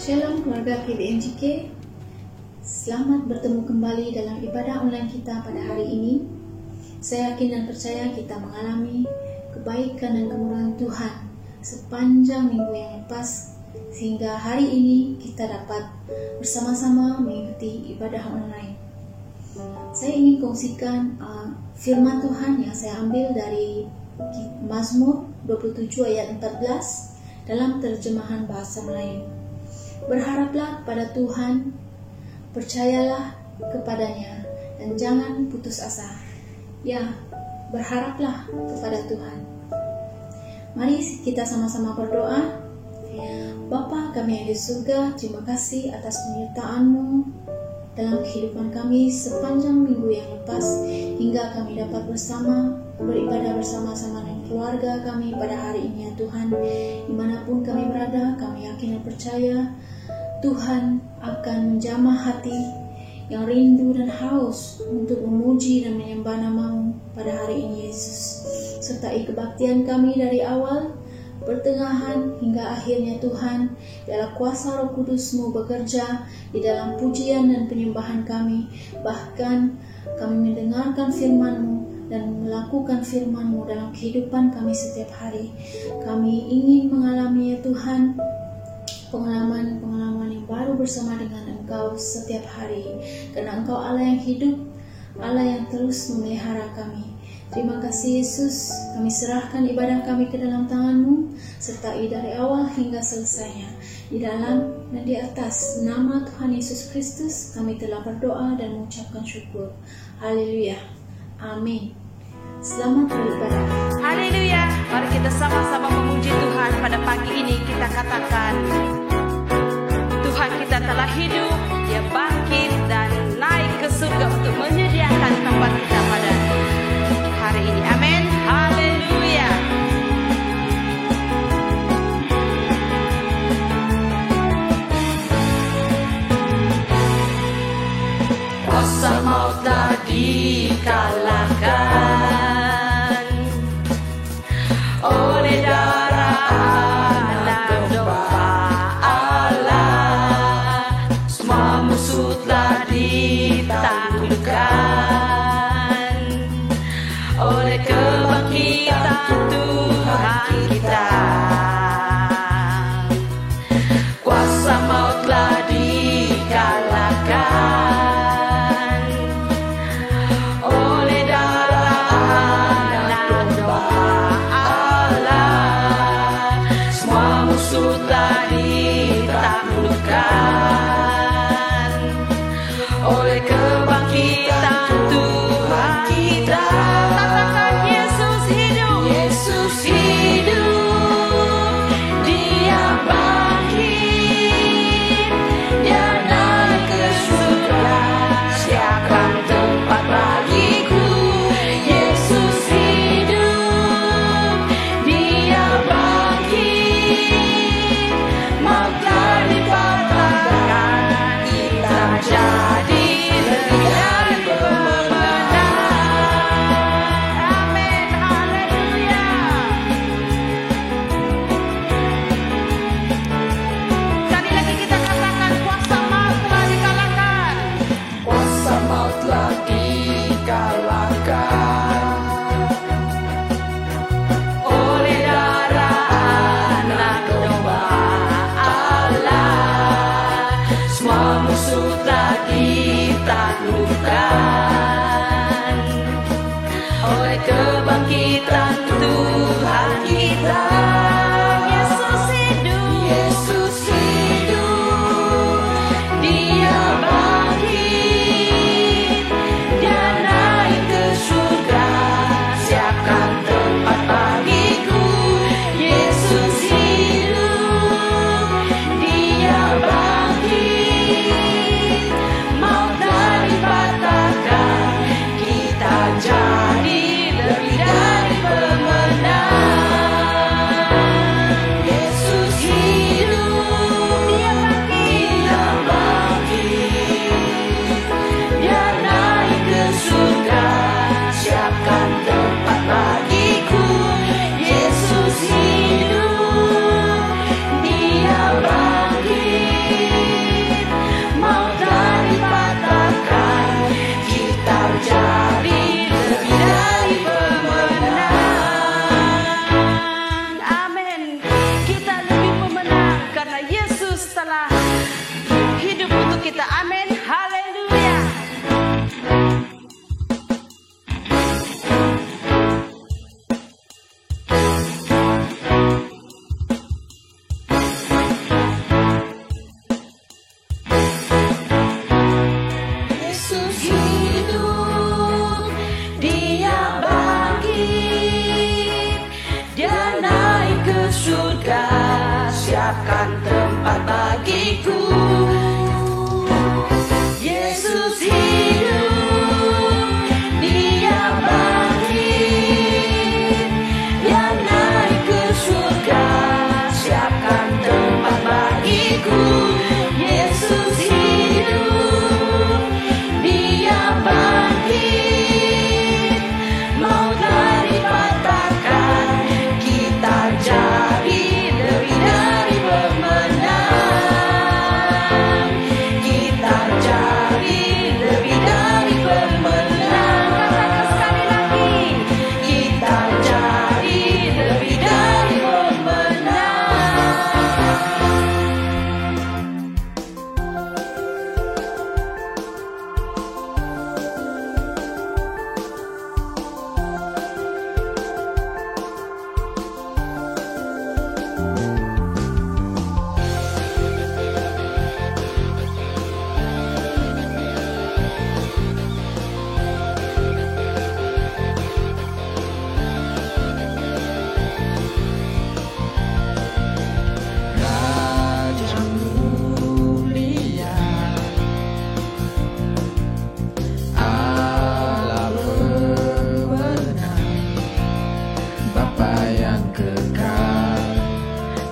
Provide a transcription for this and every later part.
Shalom keluarga KBNJK, selamat bertemu kembali dalam ibadah online kita pada hari ini. Saya yakin dan percaya kita mengalami kebaikan dan kemurahan Tuhan sepanjang minggu yang lepas, sehingga hari ini kita dapat bersama-sama mengikuti ibadah online. Saya ingin kongsikan firman Tuhan yang saya ambil dari Mazmur 27 ayat 14 dalam terjemahan bahasa Melayu. Berharaplah kepada Tuhan, percayalah kepadanya, dan jangan putus asa. Ya, berharaplah kepada Tuhan. Mari kita sama-sama berdoa. Bapa kami yang di surga, terima kasih atas penyertaan-Mu dalam kehidupan kami sepanjang minggu yang lepas, hingga kami dapat beribadah bersama-sama dengan keluarga kami pada hari ini, ya Tuhan. Dimanapun kami berada, kami yakin dan percaya Tuhan akan menjamah hati yang rindu dan haus untuk memuji dan menyembah nama-Mu pada hari ini, Yesus. Sertai kebaktian kami dari awal, pertengahan hingga akhirnya, Tuhan. Dalam kuasa Roh Kudus-Mu bekerja di dalam pujian dan penyembahan kami. Bahkan kami mendengarkan firman-Mu dan melakukan firman-Mu dalam kehidupan kami setiap hari. Kami ingin mengalami, ya Tuhan, pengalaman-pengalaman yang baru bersama dengan Engkau setiap hari. Karena Engkau Allah yang hidup, Allah yang terus memelihara kami. Terima kasih Yesus, kami serahkan ibadah kami ke dalam tangan-Mu, sertai dari awal hingga selesainya. Di dalam dan di atas nama Tuhan Yesus Kristus, kami telah berdoa dan mengucapkan syukur. Haleluya. Amin. Selamat beribadah. Haleluya. Mari kita sama-sama memuji Tuhan pada pagi ini. Kita katakan, Tuhan kita telah hidup, Dia bangkit dan naik ke surga untuk menyediakan tempat kita pada hari ini. Amin. Haleluya. Kuasa maut telah dikalahkan oleh darah anak domba Allah. karena Yesus telah hidup untuk kita. Amin. Haleluya. Yesus hidup, Dia bangkit, Dia naik ke surga, siapkan tempat bagiku. Yesus hidup, Dia bangkit, Dia naik ke surga, siapkan tempat bagiku. Yesus hidup, Dia bangkit, mautlah dipatahkan, kita jadi lebih dari pemenang. Kita jadi lebih dari pemenang. Katakan sekali lagi, kita jadi lebih dari pemenang. Raja mulia, Allah pemenang, Bapa yang kekal,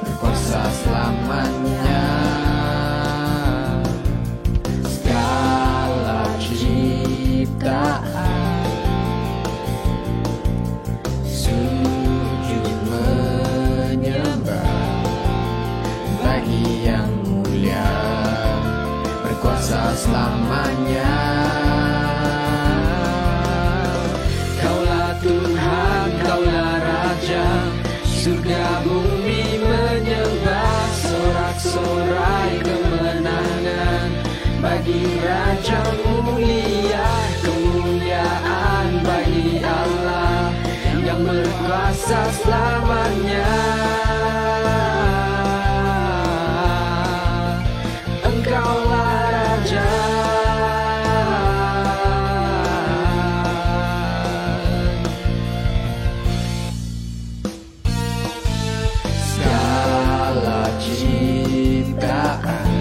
berkuasa selamanya. Segala ciptaan sujud menyembah bagi yang mulia, berkuasa selamanya. Kaulah Tuhan, Kaulah Raja, surga bumi menyembah, sorak-sorai kemenangan bagi Raja mulia, kemuliaan bagi Allah yang berkuasa selamanya. Engkaulah Raja. Segala ciptaan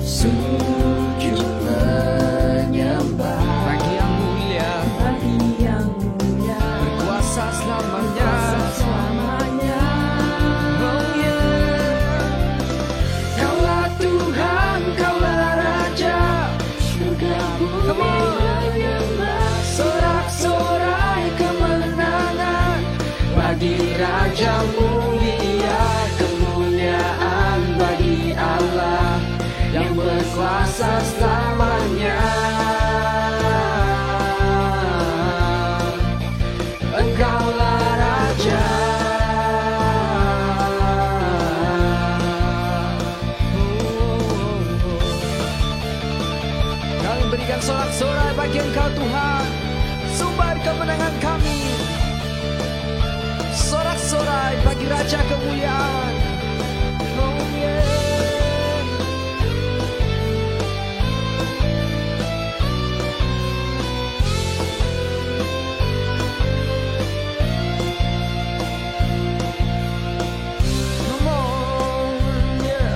sujud menyembah bagi yang mulia, berkuasa selamanya. Oh yeah. Kaulah Tuhan, Kaulah Raja, surga bumi menyembah, sorak-sorai kemenangan bagi Raja mulia, kemuliaan bagi Allah yang berkuasa selamanya. Engkaulah Raja. Kami berikan sorak-sorai bagi Engkau Tuhan, sumber kemenangan kami. Sorak-sorai bagi Raja kemuliaan. Oh yeah. Come on, yeah.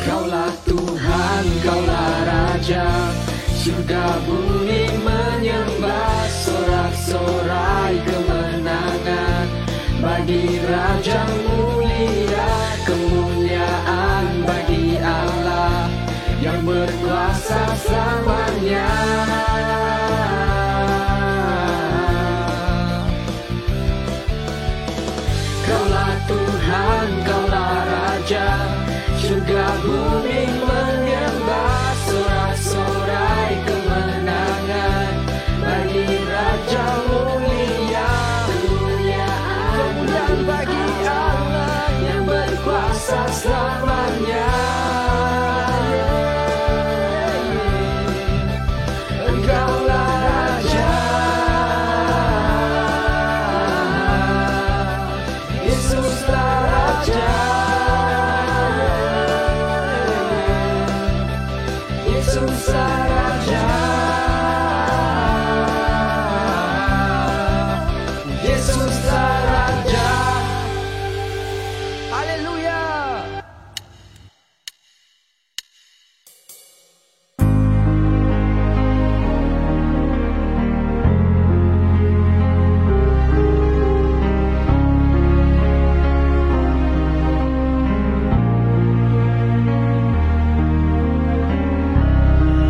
Kaulah Tuhan, Kaulah Raja, surga bumi menyembah, sorak-sorai kemenangan bagi Raja mulia, kemuliaan bagi Allah yang berkuasa selamanya. Kaulah Tuhan, Kaulah Raja, surga bumi menyembah, sorak-sorai kemenangan Haleluya.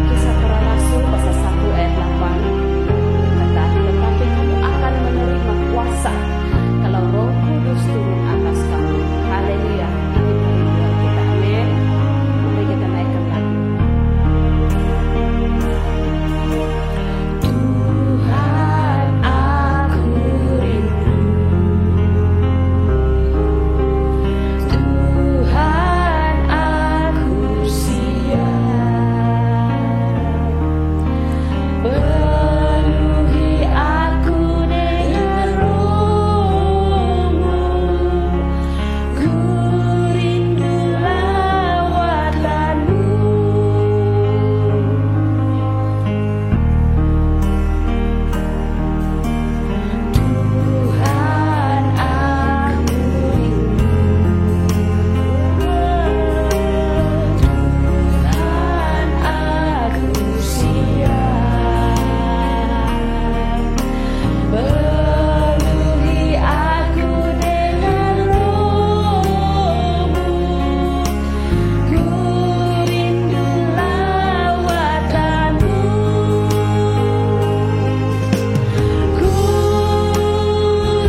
Kisah Para Rasul pasal 1 ayat 8 berkata, tetapi kamu akan menerima kuasa kalau Roh Kudus turun atas kamu. Haleluya. Itu kerinduan kita. Amin. Mari kita naikkan lagi. Tuhan, aku rindu. Tuhan, aku siap. Penuhi aku dengan Roh-Mu. Ku rindu lawatan-Mu. Tuhan, aku rindu. Tuhan, aku siap. Penuhi aku dengan Roh-Mu. Ku rindu lawatan-Mu. Ku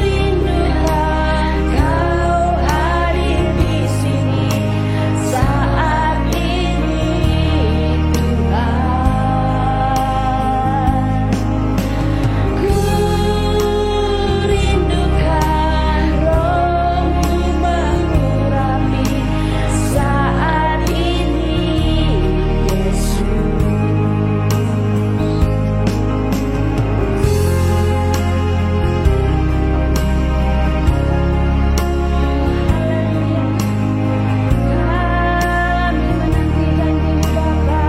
rindukan Kau hadir di sini saat ini, Tuhan. Ku rindukan Roh-Mu mengurapi saat ini, Yesus. Kami menanti janji Bapa.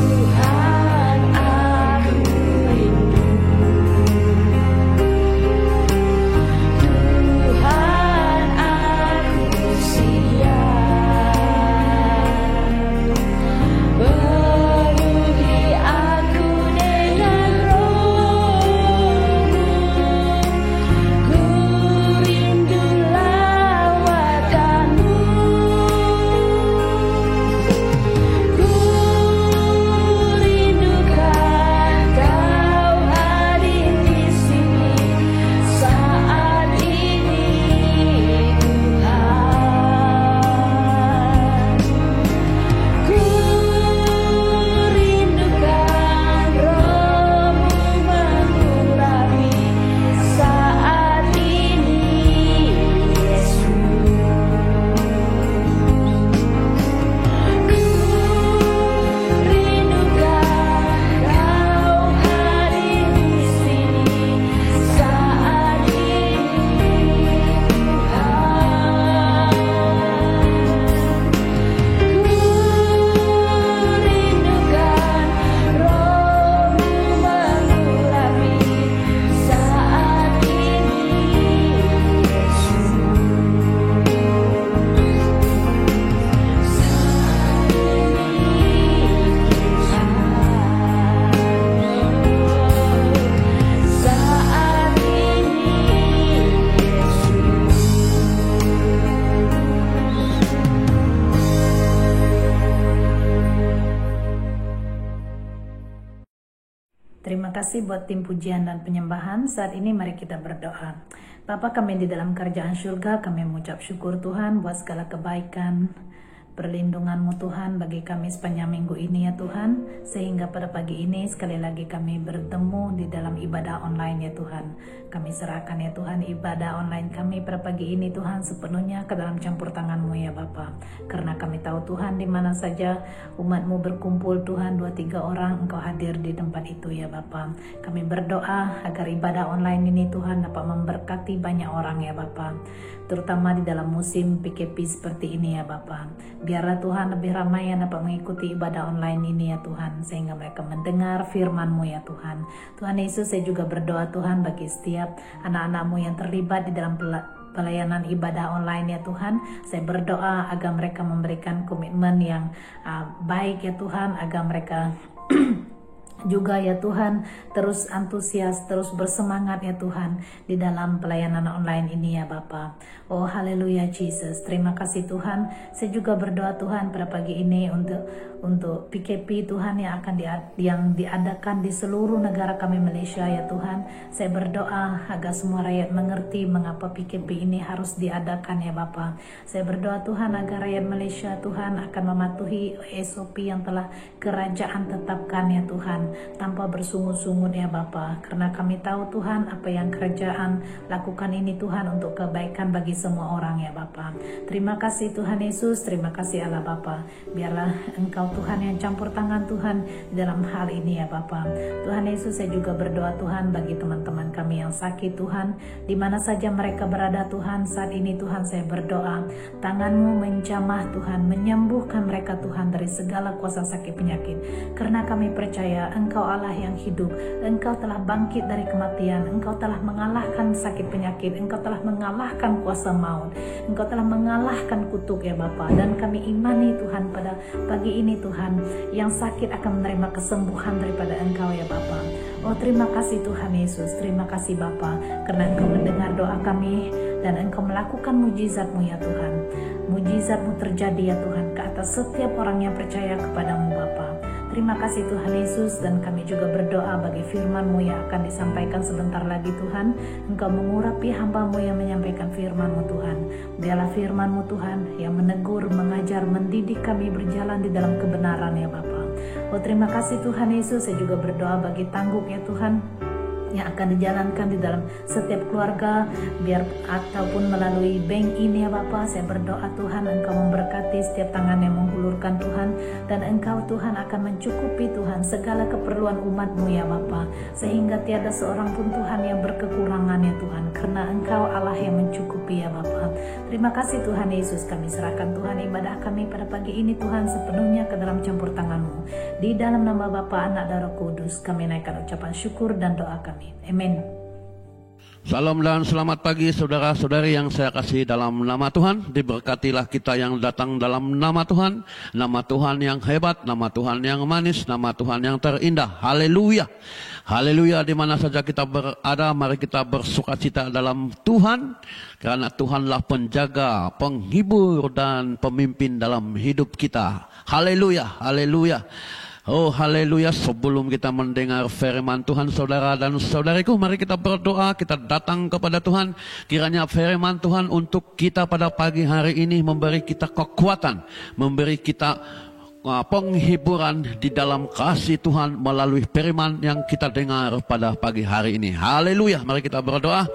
Tuhan, aku rindu. Tuhan, aku siap. Penuhi aku dengan Roh-Mu. Ku rindu lawatan-Mu. Ku rindukan Kau hadir di sini saat ini, Tuhan. Ku rindukan Roh-Mu mengurapi saat ini, Yesus. Ku rindukan Kau hadir di sini saat ini, Tuhan. Ku rindukan Roh-Mu mengurapi saat ini, Yesus. Saat ini, Terima kasih buat tim pujian dan penyembahan. Saat ini mari kita berdoa. Bapa kami di dalam kerajaan surga, kami mengucap syukur Tuhan buat segala kebaikan perlindungan-Mu Tuhan bagi kami sepanjang minggu ini ya Tuhan, sehingga pada pagi ini sekali lagi kami bertemu di dalam ibadah online ya Tuhan. Kami serahkan ya Tuhan ibadah online kami pada pagi ini Tuhan sepenuhnya ke dalam campur tangan-Mu ya Bapa. Karena kami tahu Tuhan di mana saja umat-Mu berkumpul Tuhan 2-3 orang Engkau hadir di tempat itu ya Bapa. Kami berdoa agar ibadah online ini Tuhan dapat memberkati banyak orang ya Bapa, terutama di dalam musim PKP seperti ini ya Bapa. Biarlah Tuhan lebih ramai yang dapat mengikuti ibadah online ini ya Tuhan, sehingga mereka mendengar firman-Mu ya Tuhan. Tuhan Yesus, saya juga berdoa Tuhan bagi setiap anak-anak-Mu yang terlibat di dalam pelayanan ibadah online ya Tuhan. Saya berdoa agar mereka memberikan komitmen yang baik ya Tuhan, agar mereka juga ya Tuhan terus antusias, terus bersemangat ya Tuhan di dalam pelayanan online ini ya Bapa. Oh haleluya Jesus, terima kasih Tuhan. Saya juga berdoa Tuhan pada pagi ini untuk PKP Tuhan yang akan diadakan di seluruh negara kami Malaysia ya Tuhan. Saya berdoa agar semua rakyat mengerti mengapa PKP ini harus diadakan ya Bapa. Saya berdoa Tuhan agar rakyat Malaysia Tuhan akan mematuhi SOP yang telah kerajaan tetapkan ya Tuhan, tanpa bersungut-sungut ya Bapa. Karena kami tahu Tuhan apa yang kerajaan lakukan ini Tuhan untuk kebaikan bagi semua orang ya Bapa. Terima kasih Tuhan Yesus, terima kasih Allah Bapa. Biarlah Engkau Tuhan yang campur tangan Tuhan di dalam hal ini ya Bapa. Tuhan Yesus, saya juga berdoa Tuhan bagi teman-teman kami yang sakit Tuhan, di mana saja mereka berada Tuhan saat ini Tuhan. Saya berdoa tangan-Mu menjamah Tuhan, menyembuhkan mereka Tuhan dari segala kuasa sakit penyakit. Karena kami percaya Engkau Allah yang hidup, Engkau telah bangkit dari kematian, Engkau telah mengalahkan sakit penyakit, Engkau telah mengalahkan kuasa maut, Engkau telah mengalahkan kutuk ya Bapa. Dan kami imani Tuhan pada pagi ini Tuhan, yang sakit akan menerima kesembuhan daripada Engkau ya Bapa. Oh terima kasih Tuhan Yesus, terima kasih Bapa, karena Engkau mendengar doa kami dan Engkau melakukan mujizat-Mu ya Tuhan. Mujizat-Mu terjadi ya Tuhan ke atas setiap orang yang percaya kepadamu Bapa. Terima kasih Tuhan Yesus, dan kami juga berdoa bagi firman-Mu yang akan disampaikan sebentar lagi Tuhan. Engkau mengurapi hamba-Mu yang menyampaikan firman-Mu Tuhan. Biarlah firman-Mu Tuhan yang menegur, mengajar, mendidik kami berjalan di dalam kebenaran ya Bapa. Oh terima kasih Tuhan Yesus, saya juga berdoa bagi Tangguk ya Tuhan, yang akan dijalankan di dalam setiap keluarga, biar ataupun melalui bank ini ya Bapa. Saya berdoa Tuhan Engkau memberkati setiap tangan yang menghulurkan Tuhan, dan Engkau Tuhan akan mencukupi Tuhan segala keperluan umat-Mu ya Bapa, sehingga tiada seorang pun Tuhan yang berkekurangan ya Tuhan, karena Engkau Allah yang mencukupi ya Bapa. Terima kasih Tuhan Yesus, kami serahkan Tuhan ibadah kami pada pagi ini Tuhan sepenuhnya ke dalam campur tangan-Mu. Di dalam nama Bapa, Anak dan Roh Kudus kami naikkan ucapan syukur dan doa kami. Amin. Salam dan selamat pagi saudara-saudari yang saya kasih dalam nama Tuhan. Diberkatilah kita yang datang dalam nama Tuhan. Nama Tuhan yang hebat, nama Tuhan yang manis, nama Tuhan yang terindah. Haleluya. Haleluya, di mana saja kita berada, mari kita bersukacita dalam Tuhan. Karena Tuhanlah penjaga, penghibur dan pemimpin dalam hidup kita. Haleluya, haleluya. Oh haleluya, sebelum kita mendengar firman Tuhan saudara dan saudariku, mari kita berdoa, kita datang kepada Tuhan. Kiranya firman Tuhan untuk kita pada pagi hari ini memberi kita kekuatan, memberi kita penghiburan di dalam kasih Tuhan melalui firman yang kita dengar pada pagi hari ini. Haleluya, mari kita berdoa.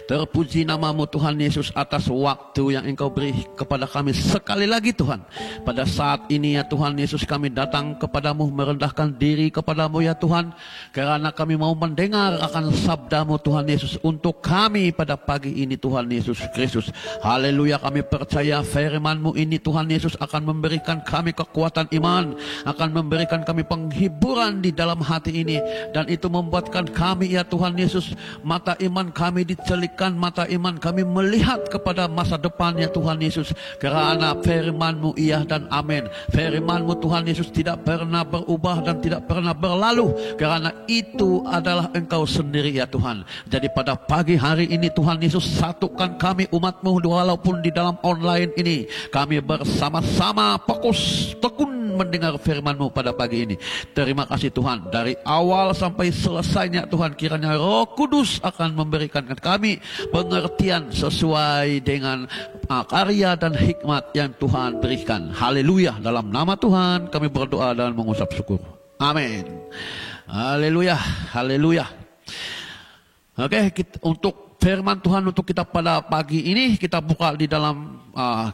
Terpuji nama-Mu Tuhan Yesus atas waktu yang Engkau beri kepada kami sekali lagi Tuhan. Pada saat ini ya Tuhan Yesus, kami datang kepadamu, merendahkan diri kepadamu ya Tuhan, karena kami mau mendengar akan sabda-Mu Tuhan Yesus untuk kami pada pagi ini Tuhan Yesus Kristus. Haleluya, kami percaya firman-Mu ini Tuhan Yesus akan memberikan kami kekuatan iman, akan memberikan kami penghiburan di dalam hati ini, dan itu membuatkan kami ya Tuhan Yesus, mata iman kami dicelikkan, mata iman kami melihat kepada masa depan ya Tuhan Yesus, karena firman-Mu iya dan amin. Firman-Mu Tuhan Yesus tidak pernah berubah dan tidak pernah berlalu, karena itu adalah Engkau sendiri ya Tuhan. Jadi pada pagi hari ini Tuhan Yesus, satukan kami umat-Mu walaupun di dalam online ini, kami bersama-sama fokus tekun mendengar firman-Mu pada pagi ini. Terima kasih Tuhan, dari awal sampai selesainya Tuhan, kiranya Roh Kudus akan memberikan kami pengertian sesuai dengan karya dan hikmat yang Tuhan berikan. Haleluya. Dalam nama Tuhan kami berdoa dan mengucap syukur. Amin. Haleluya. Haleluya. Oke, untuk firman Tuhan untuk kita pada pagi ini, kita buka di dalam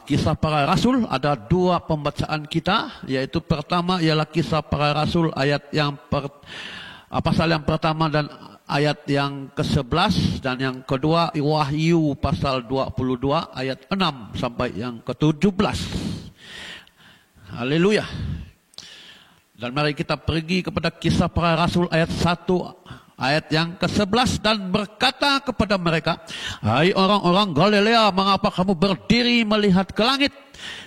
Kisah Para Rasul. Ada 2 pembacaan kita, yaitu pertama ialah Kisah Para Rasul ayat yang pasal yang pertama dan ayat yang ke-11, dan yang kedua Wahyu pasal 22 ayat 6 sampai yang ke-17. Haleluya. Dan mari kita pergi kepada Kisah Para Rasul ayat 1 ayat yang ke-11, dan berkata kepada mereka, "Hai orang-orang Galilea, mengapa kamu berdiri melihat ke langit?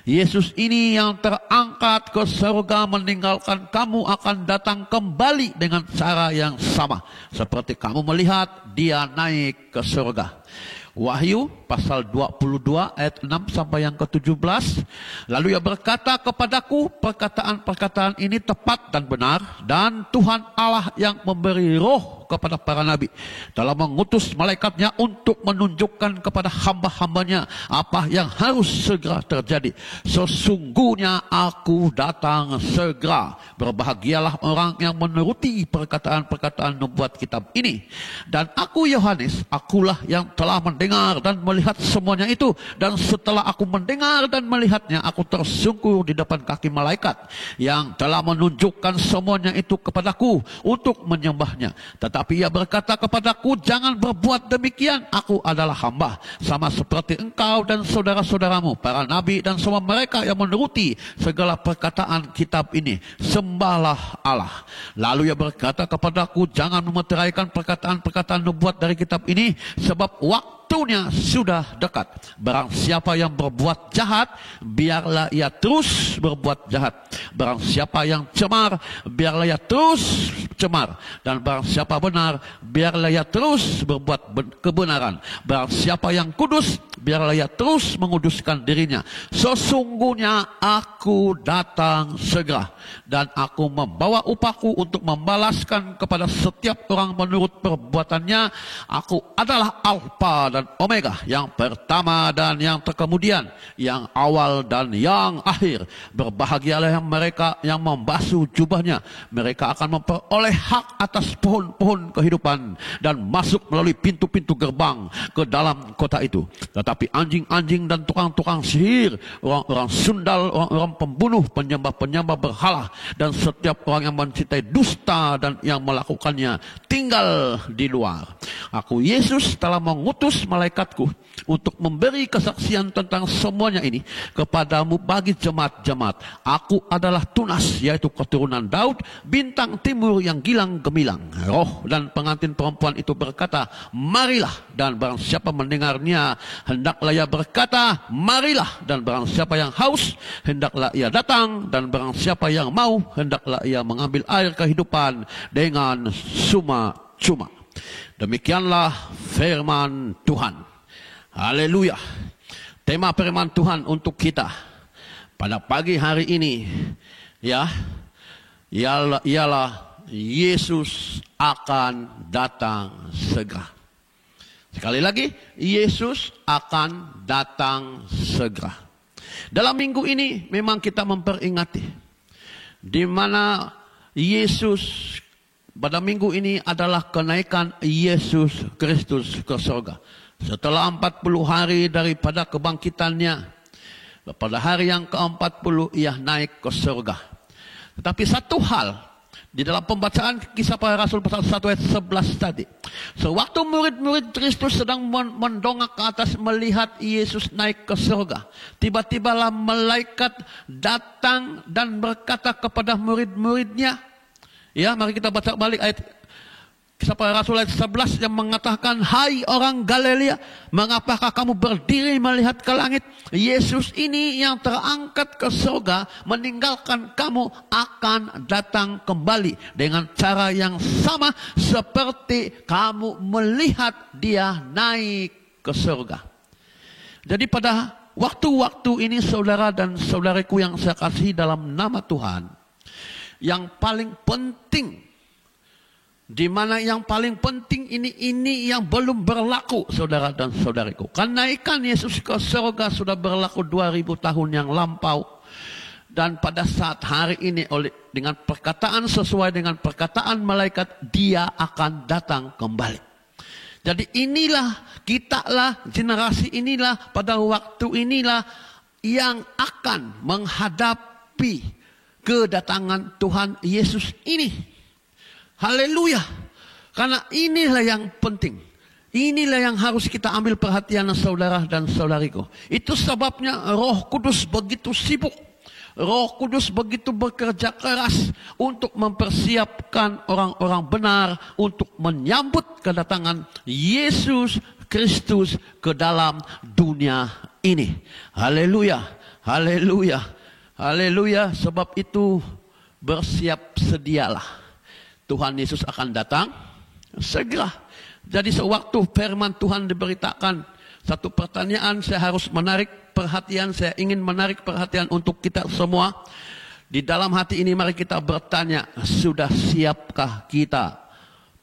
Yesus ini yang terangkat ke surga meninggalkan kamu akan datang kembali dengan cara yang sama seperti kamu melihat dia naik ke surga." Wahyu pasal 22 ayat 6 sampai yang ke-17. Lalu ia berkata kepadaku, perkataan-perkataan ini tepat dan benar, dan Tuhan Allah yang memberi roh kepada para nabi telah mengutus malaikatnya untuk menunjukkan kepada hamba-hambanya apa yang harus segera terjadi. Sesungguhnya aku datang segera. Berbahagialah orang yang menuruti perkataan-perkataan nubuat kitab ini. Dan aku Yohanes, akulah yang telah mendengar dan melihat semuanya itu. Dan setelah aku mendengar dan melihatnya, aku tersungkur di depan kaki malaikat yang telah menunjukkan semuanya itu kepadaku untuk menyembahnya. Tetapi ia berkata kepadaku, "Jangan berbuat demikian. Aku adalah hamba, sama seperti engkau dan saudara-saudaramu, para nabi dan semua mereka yang menuruti segala perkataan kitab ini. Sembahlah Allah." Lalu ia berkata kepadaku, "Jangan memeteraikan perkataan-perkataan nubuat dari kitab ini, sebab waktunya sudah dekat. Barang siapa yang berbuat jahat, biarlah ia terus berbuat jahat. Barang siapa yang cemar, biarlah ia terus cemar. Dan barang siapa benar, biarlah ia terus berbuat kebenaran. Barang siapa yang kudus, biarlah ia terus menguduskan dirinya. Sesungguhnya aku datang segera, dan aku membawa upahku untuk membalaskan kepada setiap orang menurut perbuatannya. Aku adalah Alfa dan Omega, yang pertama dan yang terkemudian, yang awal dan yang akhir. Berbahagialah mereka yang membasuh jubahnya. Mereka akan memperoleh hak atas pohon-pohon kehidupan dan masuk melalui pintu-pintu gerbang ke dalam kota itu. Tetapi anjing-anjing dan tukang-tukang sihir, orang-orang sundal, orang-orang pembunuh, penyembah-penyembah berhala, dan setiap orang yang mencintai dusta dan yang melakukannya tinggal di luar. Aku Yesus telah mengutus malaikatku untuk memberi kesaksian tentang semuanya ini kepadamu bagi jemaat-jemaat. Aku adalah Tunas, yaitu keturunan Daud, bintang timur yang gilang gemilang. Roh dan pengantin perempuan itu berkata, "Marilah." Dan barang siapa mendengarnya, hendaklah ia berkata, "Marilah." Dan barang siapa yang haus, hendaklah ia datang. Dan barang siapa yang mau, hendaklah ia mengambil air kehidupan dengan cuma-cuma. Demikianlah firman Tuhan. Haleluya. Tema firman Tuhan untuk kita pada pagi hari ini, ialah Yesus akan datang segera. Sekali lagi, Yesus akan datang segera. Dalam minggu ini memang kita memperingati di mana Yesus pada minggu ini adalah kenaikan Yesus Kristus ke surga. Setelah 40 hari daripada kebangkitannya, pada hari yang ke-40 ia naik ke surga. Tetapi satu hal di dalam pembacaan Kisah Para Rasul pasal 1 ayat 11 tadi, sewaktu murid-murid Kristus sedang mendongak ke atas melihat Yesus naik ke surga, tiba-tibalah malaikat datang dan berkata kepada murid-muridnya, mari kita baca balik ayat Kisah Para Rasul ayat 11 yang mengatakan, "Hai orang Galilea, mengapakah kamu berdiri melihat ke langit? Yesus ini yang terangkat ke surga meninggalkan kamu akan datang kembali dengan cara yang sama seperti kamu melihat dia naik ke surga." Jadi pada waktu-waktu ini saudara dan saudariku yang saya kasihi dalam nama Tuhan, yang paling penting, di mana yang paling penting ini yang belum berlaku, saudara dan saudariku. Kenaikan Yesus ke surga sudah berlaku 2000 tahun yang lampau. Dan pada saat hari ini dengan perkataan sesuai dengan perkataan malaikat, dia akan datang kembali. Jadi inilah, kitalah, generasi inilah, pada waktu inilah yang akan menghadapi kedatangan Tuhan Yesus ini. Haleluya. Karena inilah yang penting. Inilah yang harus kita ambil perhatian saudara dan saudariku. Itu sebabnya Roh Kudus begitu sibuk. Roh Kudus begitu bekerja keras untuk mempersiapkan orang-orang benar untuk menyambut kedatangan Yesus Kristus ke dalam dunia ini. Haleluya, haleluya, haleluya. Sebab itu bersiap sedialah. Tuhan Yesus akan datang segera. Jadi sewaktu firman Tuhan diberitakan, satu pertanyaan saya harus menarik perhatian, saya ingin menarik perhatian untuk kita semua. Di dalam hati ini mari kita bertanya, sudah siapkah kita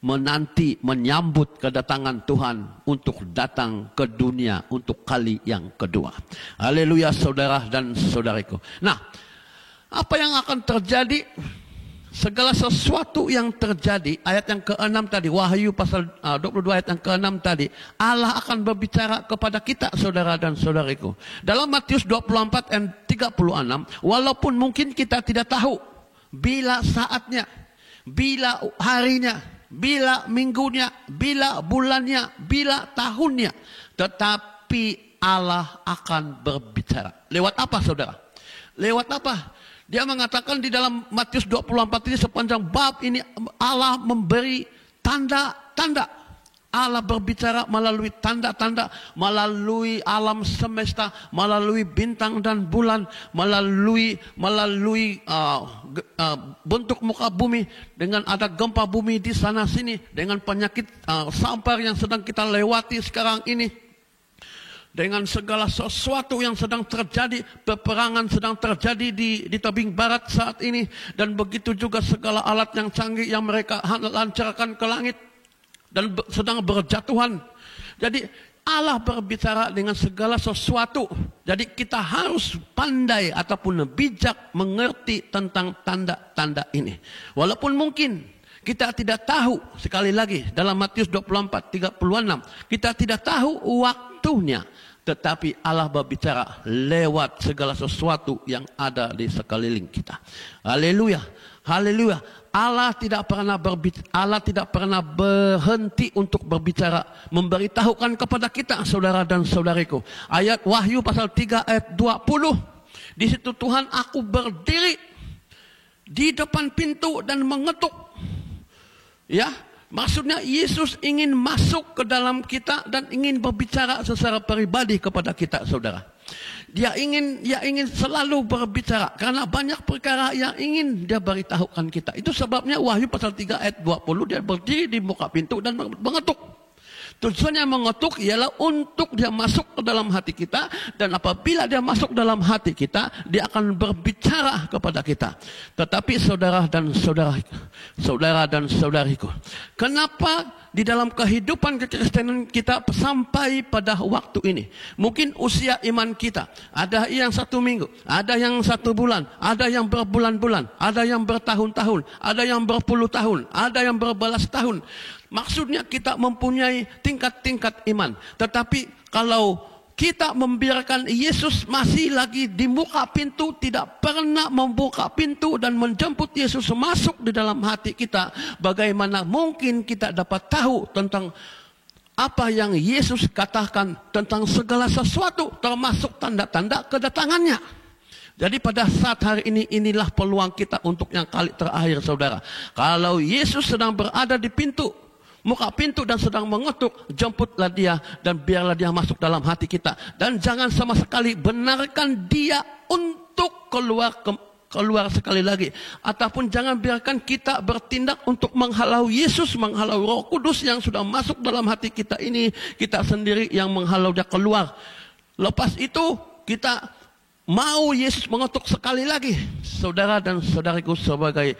menanti, menyambut kedatangan Tuhan untuk datang ke dunia untuk kali yang kedua. Haleluya saudara dan saudariku. Nah, apa yang akan terjadi? Segala sesuatu yang terjadi, ayat yang ke-6 tadi, Wahyu pasal 22 ayat yang ke-6 tadi, Allah akan berbicara kepada kita saudara dan saudariku. Dalam Matius 24 ayat 36, walaupun mungkin kita tidak tahu bila saatnya, bila harinya, bila minggunya, bila bulannya, bila tahunnya, tetapi Allah akan berbicara. Lewat apa saudara? Lewat apa? Dia mengatakan di dalam Matius 24 ini sepanjang bab ini Allah memberi tanda-tanda. Allah berbicara melalui tanda-tanda, melalui alam semesta, melalui bintang dan bulan, melalui bentuk muka bumi, dengan ada gempa bumi di sana sini, dengan penyakit sampar yang sedang kita lewati sekarang ini. Dengan segala sesuatu yang sedang terjadi, peperangan sedang terjadi di tebing barat saat ini. Dan begitu juga segala alat yang canggih yang mereka lancarkan ke langit dan sedang berjatuhan. Jadi Allah berbicara dengan segala sesuatu. Jadi kita harus pandai ataupun bijak mengerti tentang tanda-tanda ini. Walaupun mungkin kita tidak tahu, sekali lagi dalam Matius 24:36, kita tidak tahu waktunya. Tetapi Allah berbicara lewat segala sesuatu yang ada di sekeliling kita. Haleluya, haleluya. Allah tidak pernah berhenti untuk berbicara, memberitahukan kepada kita saudara dan saudariku. Ayat Wahyu pasal 3 ayat 20. Di situ Tuhan, aku berdiri di depan pintu dan mengetuk. Ya. Maksudnya Yesus ingin masuk ke dalam kita dan ingin berbicara secara pribadi kepada kita saudara. Dia ingin selalu berbicara karena banyak perkara yang ingin dia beritahukan kita. Itu sebabnya Wahyu pasal 3 ayat 20 dia berdiri di muka pintu dan mengetuk. Tujuannya mengetuk ialah untuk dia masuk ke dalam hati kita, dan apabila dia masuk dalam hati kita, dia akan berbicara kepada kita. Tetapi saudara dan saudariku, kenapa di dalam kehidupan kekristenan kita sampai pada waktu ini? Mungkin usia iman kita, ada yang 1 minggu, ada yang 1 bulan, ada yang berbulan-bulan, ada yang bertahun-tahun, ada yang berpuluh tahun, ada yang berbelas tahun. Maksudnya kita mempunyai tingkat-tingkat iman. Tetapi kalau kita membiarkan Yesus masih lagi di muka pintu, tidak pernah membuka pintu dan menjemput Yesus masuk di dalam hati kita, bagaimana mungkin kita dapat tahu tentang apa yang Yesus katakan tentang segala sesuatu, termasuk tanda-tanda kedatangannya. Jadi pada saat hari ini, inilah peluang kita untuk yang kali terakhir saudara. Kalau Yesus sedang berada di pintu, muka pintu dan sedang mengetuk, jemputlah dia dan biarlah dia masuk dalam hati kita. Dan jangan sama sekali benarkan dia untuk keluar sekali lagi. Ataupun jangan biarkan kita bertindak untuk menghalau Yesus, menghalau Roh Kudus yang sudah masuk dalam hati kita ini. Kita sendiri yang menghalau dia keluar. Lepas itu kita mau Yesus mengetuk sekali lagi. Saudara dan saudariku, sebagai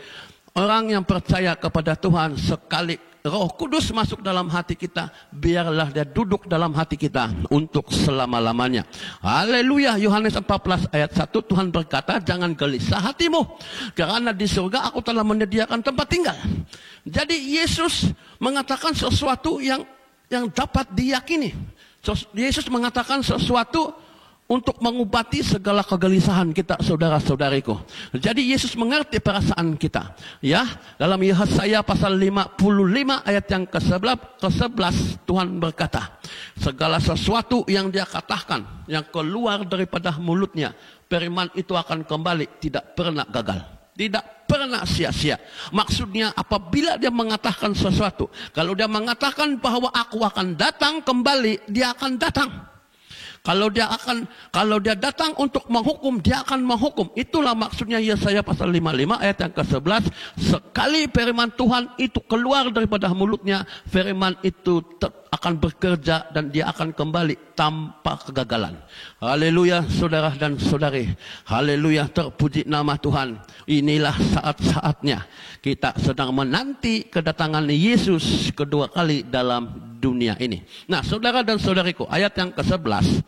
orang yang percaya kepada Tuhan, sekali Roh Kudus masuk dalam hati kita, biarlah dia duduk dalam hati kita untuk selama-lamanya. Haleluya. Yohanes 14 ayat 1, Tuhan berkata, jangan gelisah hatimu, karena di surga aku telah menyediakan tempat tinggal. Jadi Yesus mengatakan sesuatu yang dapat diyakini. Yesus mengatakan sesuatu untuk mengobati segala kegelisahan kita, saudara-saudariku. Jadi Yesus mengerti perasaan kita. Ya, dalam Yesaya pasal 55 ayat yang ke-11 Tuhan berkata, segala sesuatu yang dia katakan, yang keluar daripada mulutnya, firman itu akan kembali, tidak pernah gagal, tidak pernah sia-sia. Maksudnya apabila dia mengatakan sesuatu, kalau dia mengatakan bahwa aku akan datang kembali, dia akan datang. Kalau dia datang untuk menghukum, dia akan menghukum. Itulah maksudnya Yesaya pasal 55 ayat yang ke-11. Sekali firman Tuhan itu keluar daripada mulutnya, firman itu akan bekerja dan dia akan kembali tanpa kegagalan. Haleluya, saudara dan saudari. Haleluya, terpuji nama Tuhan. Inilah saat-saatnya kita sedang menanti kedatangan Yesus kedua kali dalam dunia ini. Nah, saudara dan saudariku, ayat yang ke-11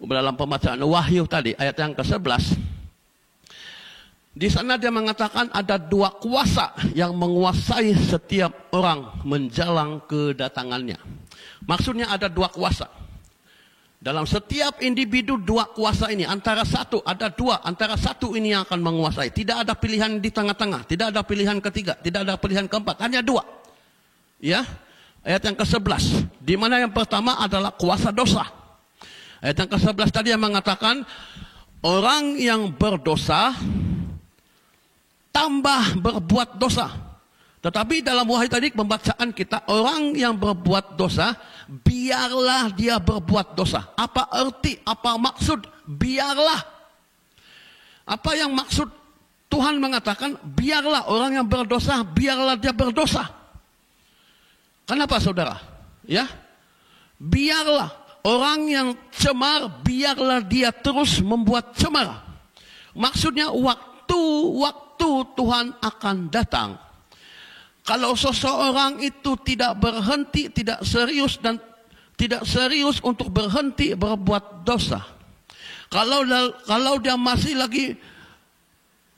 dalam pembacaan Wahyu tadi, ayat yang ke-11, di sana dia mengatakan ada dua kuasa yang menguasai setiap orang menjelang kedatangannya. Maksudnya ada dua kuasa. Dalam setiap individu dua kuasa ini, antara satu ini yang akan menguasai. Tidak ada pilihan di tengah-tengah, tidak ada pilihan ketiga, tidak ada pilihan keempat, hanya dua. Ya. Ayat yang ke-11, di mana yang pertama adalah kuasa dosa. Ayat yang ke-11 tadi yang mengatakan, orang yang berdosa tambah berbuat dosa. Tetapi dalam Wahyu tadi pembacaan kita, orang yang berbuat dosa, biarlah dia berbuat dosa. Apa arti, apa maksud biarlah? Apa yang maksud Tuhan mengatakan, biarlah orang yang berdosa, biarlah dia berdosa. Kenapa saudara? Ya, biarlah orang yang cemar, biarlah dia terus membuat cemar. Maksudnya waktu Tuhan akan datang. Kalau seseorang itu tidak berhenti, tidak serius untuk berhenti berbuat dosa. Kalau dia masih lagi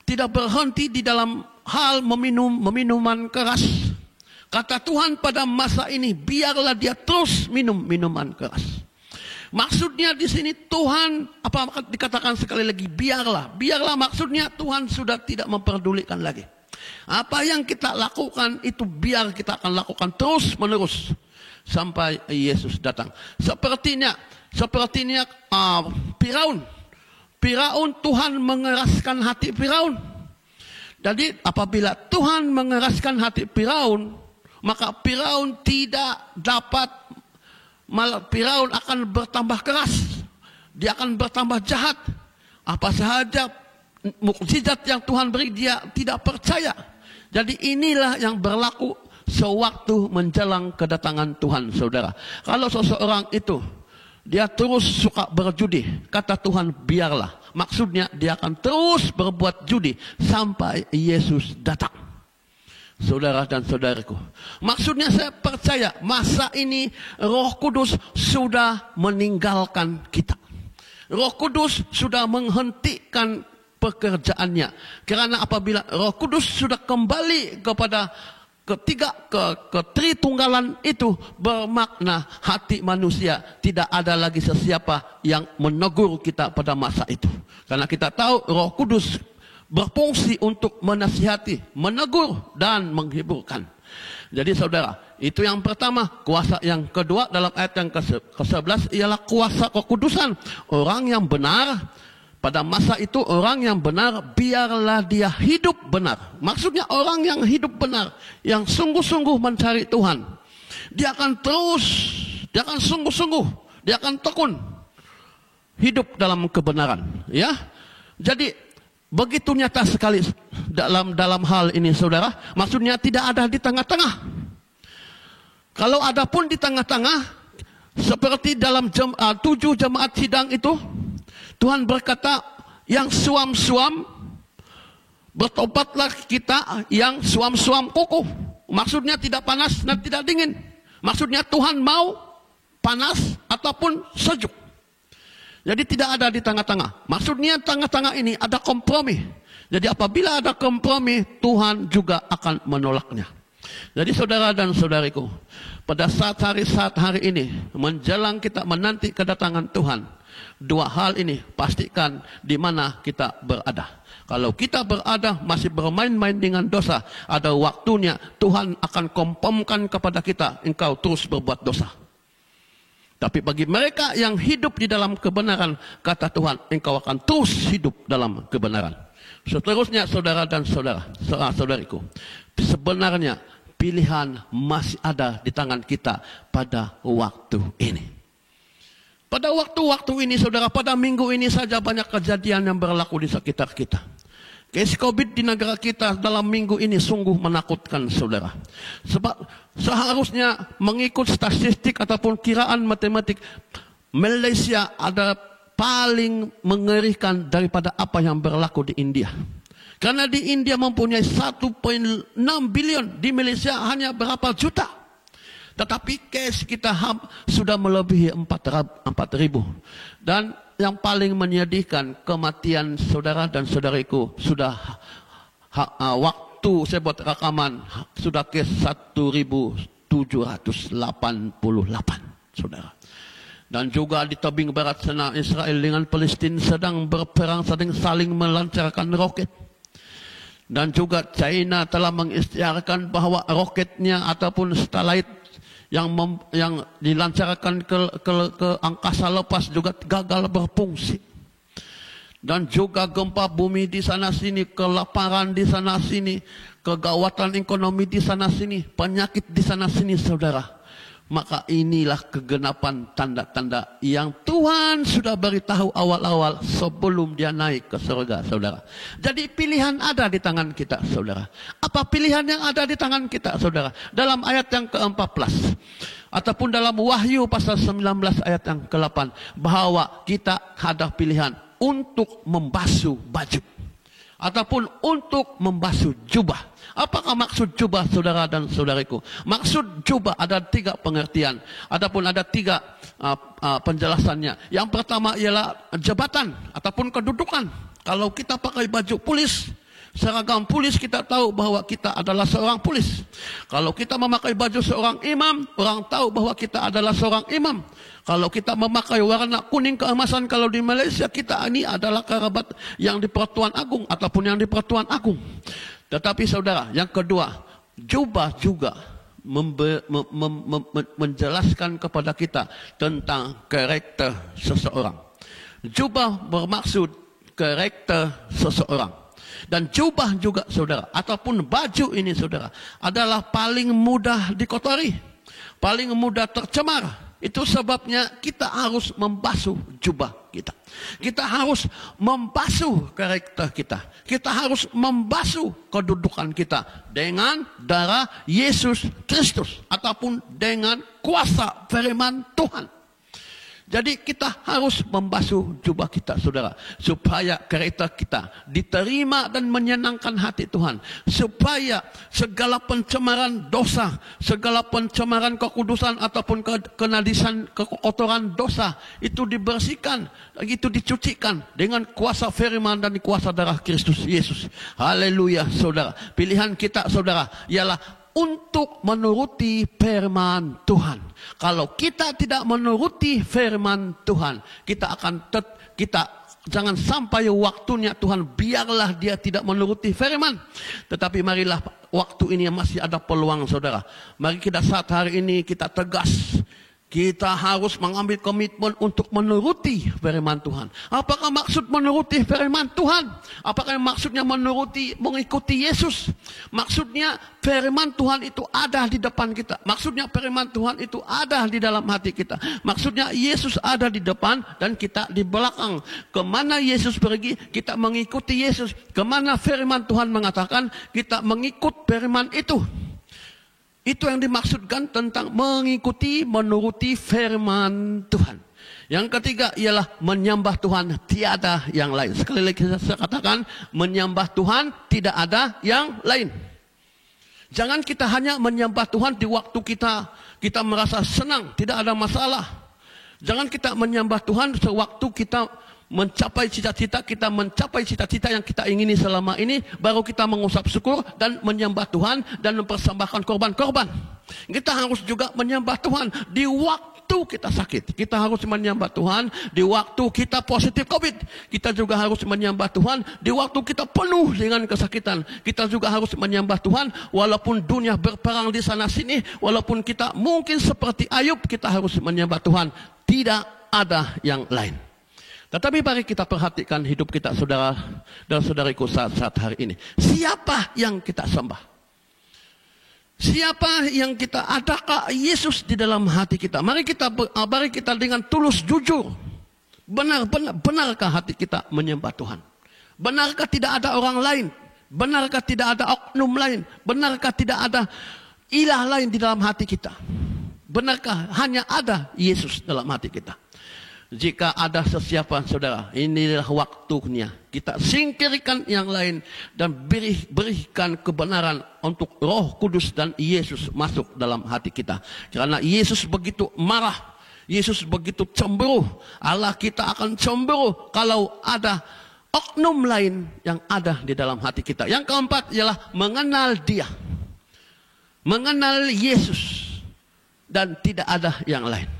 tidak berhenti di dalam hal minuman keras, kata Tuhan pada masa ini, biarlah dia terus minum minuman keras. Maksudnya di sini Tuhan, apa dikatakan sekali lagi, biarlah. Biarlah maksudnya Tuhan sudah tidak memperdulikan lagi. Apa yang kita lakukan itu biar kita akan lakukan terus menerus sampai Yesus datang. Sepertinya Firaun, Tuhan mengeraskan hati Firaun. Jadi apabila Tuhan mengeraskan hati Firaun, maka Firaun tidak dapat, malah Firaun akan bertambah keras. Dia akan bertambah jahat. Apa sahaja mukjizat yang Tuhan beri, dia tidak percaya. Jadi inilah yang berlaku sewaktu menjelang kedatangan Tuhan, saudara. Kalau seseorang itu dia terus suka berjudi, kata Tuhan biarlah. Maksudnya dia akan terus berbuat judi sampai Yesus datang. Saudara dan saudariku, maksudnya saya percaya masa ini Roh Kudus sudah meninggalkan kita. Roh Kudus sudah menghentikan pekerjaannya. Karena apabila Roh Kudus sudah kembali kepada ketritunggalan itu, bermakna hati manusia tidak ada lagi sesiapa yang menegur kita pada masa itu. Karena kita tahu Roh Kudus berfungsi untuk menasihati, menegur, dan menghiburkan. Jadi saudara, itu yang pertama. Kuasa yang kedua dalam ayat yang ke-11 ialah kuasa kekudusan. Orang yang benar, pada masa itu orang yang benar, biarlah dia hidup benar. Maksudnya orang yang hidup benar, yang sungguh-sungguh mencari Tuhan, dia akan terus, dia akan sungguh-sungguh, dia akan tekun hidup dalam kebenaran. Ya, jadi begitu nyata sekali dalam hal ini, saudara. Maksudnya tidak ada di tengah-tengah. Kalau ada pun di tengah-tengah, seperti dalam 7 jemaat sidang itu, Tuhan berkata, yang suam-suam, bertobatlah kita yang suam-suam kukuh. Maksudnya tidak panas dan tidak dingin. Maksudnya Tuhan mau panas ataupun sejuk. Jadi tidak ada di tengah-tengah. Maksudnya tengah-tengah ini ada kompromi. Jadi apabila ada kompromi, Tuhan juga akan menolaknya. Jadi saudara dan saudariku, pada saat hari ini, menjelang kita menanti kedatangan Tuhan, dua hal ini pastikan di mana kita berada. Kalau kita berada masih bermain-main dengan dosa, ada waktunya Tuhan akan kompomkan kepada kita, engkau terus berbuat dosa. Tapi bagi mereka yang hidup di dalam kebenaran, kata Tuhan, engkau akan terus hidup dalam kebenaran. Seterusnya saudara dan saudariku, sebenarnya pilihan masih ada di tangan kita pada waktu ini. Pada waktu-waktu ini saudara, pada minggu ini saja banyak kejadian yang berlaku di sekitar kita. Kes COVID di negara kita dalam minggu ini sungguh menakutkan saudara. Sebab seharusnya mengikut statistik ataupun kiraan matematik, Malaysia ada paling mengerikan daripada apa yang berlaku di India. Karena di India mempunyai 1,6 bilion, di Malaysia hanya berapa juta. Tetapi case kita sudah melebihi 4.000. Dan yang paling menyedihkan, kematian saudara dan saudariku sudah waktu saya buat rekaman sudah case 1.788 saudara. Dan juga di tebing barat sana Israel dengan Palestina sedang berperang, saling melancarkan roket. Dan juga China telah mengisytiharkan bahwa roketnya ataupun Starlight yang dilancarkan ke angkasa lepas juga gagal berfungsi. Dan juga gempa bumi di sana sini, kelaparan di sana sini, kegawatan ekonomi di sana sini, penyakit di sana sini saudara. Maka inilah kegenapan tanda-tanda yang Tuhan sudah beritahu awal-awal sebelum dia naik ke surga saudara. Jadi pilihan ada di tangan kita saudara. Apa pilihan yang ada di tangan kita saudara? Dalam ayat yang ke-14 ataupun dalam Wahyu pasal 19 ayat yang ke-8, bahwa kita ada pilihan untuk membasuh baju ataupun untuk membasuh jubah. Apakah maksud jubah saudara dan saudariku? Maksud jubah ada 3 pengertian. Adapun ada 3 penjelasannya. Yang pertama ialah jabatan ataupun kedudukan. Kalau kita pakai baju polis, seragam polis, kita tahu bahwa kita adalah seorang polis. Kalau kita memakai baju seorang imam, orang tahu bahwa kita adalah seorang imam. Kalau kita memakai warna kuning keemasan, kalau di Malaysia kita ini adalah kerabat yang di Pertuan Agung ataupun yang di Pertuan Agung. Tetapi saudara, yang kedua, jubah juga menjelaskan kepada kita tentang karakter seseorang. Jubah bermaksud karakter seseorang. Dan jubah juga saudara, ataupun baju ini saudara, adalah paling mudah dikotori, paling mudah tercemar. Itu sebabnya kita harus membasuh jubah kita. Kita harus membasuh karakter kita. Kita harus membasuh kedudukan kita dengan darah Yesus Kristus ataupun dengan kuasa firman Tuhan. Jadi kita harus membasuh jubah kita saudara, supaya karakter kita diterima dan menyenangkan hati Tuhan, supaya segala pencemaran dosa, segala pencemaran kekudusan ataupun kenajisan, kekotoran dosa itu dibersihkan, itu dicucikan dengan kuasa firman dan kuasa darah Kristus Yesus. Haleluya saudara. Pilihan kita saudara ialah untuk menuruti firman Tuhan. Kalau kita tidak menuruti firman Tuhan, kita jangan sampai waktunya Tuhan biarlah dia tidak menuruti firman. Tetapi marilah waktu ini masih ada peluang saudara. Mari kita saat hari ini kita tegas. Kita harus mengambil komitmen untuk menuruti firman Tuhan. Apakah maksud menuruti firman Tuhan? Apakah maksudnya mengikuti Yesus? Maksudnya firman Tuhan itu ada di depan kita. Maksudnya firman Tuhan itu ada di dalam hati kita. Maksudnya Yesus ada di depan dan kita di belakang. Kemana Yesus pergi, kita mengikuti Yesus. Kemana firman Tuhan mengatakan, kita mengikut firman itu. Itu yang dimaksudkan tentang mengikuti, menuruti firman Tuhan. Yang ketiga ialah menyembah Tuhan, tiada yang lain. Sekali lagi saya katakan, menyembah Tuhan tidak ada yang lain. Jangan kita hanya menyembah Tuhan di waktu kita merasa senang, tidak ada masalah. Jangan kita menyembah Tuhan sewaktu kita mencapai cita-cita yang kita ingini selama ini, baru kita mengusap syukur dan menyembah Tuhan dan mempersembahkan korban-korban. Kita harus juga menyembah Tuhan di waktu kita sakit. Kita harus menyembah Tuhan di waktu kita positif COVID. Kita juga harus menyembah Tuhan di waktu kita penuh dengan kesakitan. Kita juga harus menyembah Tuhan walaupun dunia berperang di sana sini, walaupun kita mungkin seperti Ayub, kita harus menyembah Tuhan. Tidak ada yang lain. Tetapi mari kita perhatikan hidup kita, saudara dan saudariku, saat hari ini. Siapa yang kita sembah? Siapa yang kita, adakah Yesus di dalam hati kita? Mari kita dengan tulus jujur. Benarkah hati kita menyembah Tuhan? Benarkah tidak ada orang lain? Benarkah tidak ada oknum lain? Benarkah tidak ada ilah lain di dalam hati kita? Benarkah hanya ada Yesus dalam hati kita? Jika ada sesiapa, saudara, inilah waktunya kita singkirkan yang lain dan berikan kebenaran untuk Roh Kudus dan Yesus masuk dalam hati kita. Karena Yesus begitu marah, Yesus begitu cemburu. Allah kita akan cemburu kalau ada oknum lain yang ada di dalam hati kita. Yang keempat ialah mengenal Dia, mengenal Yesus, dan tidak ada yang lain.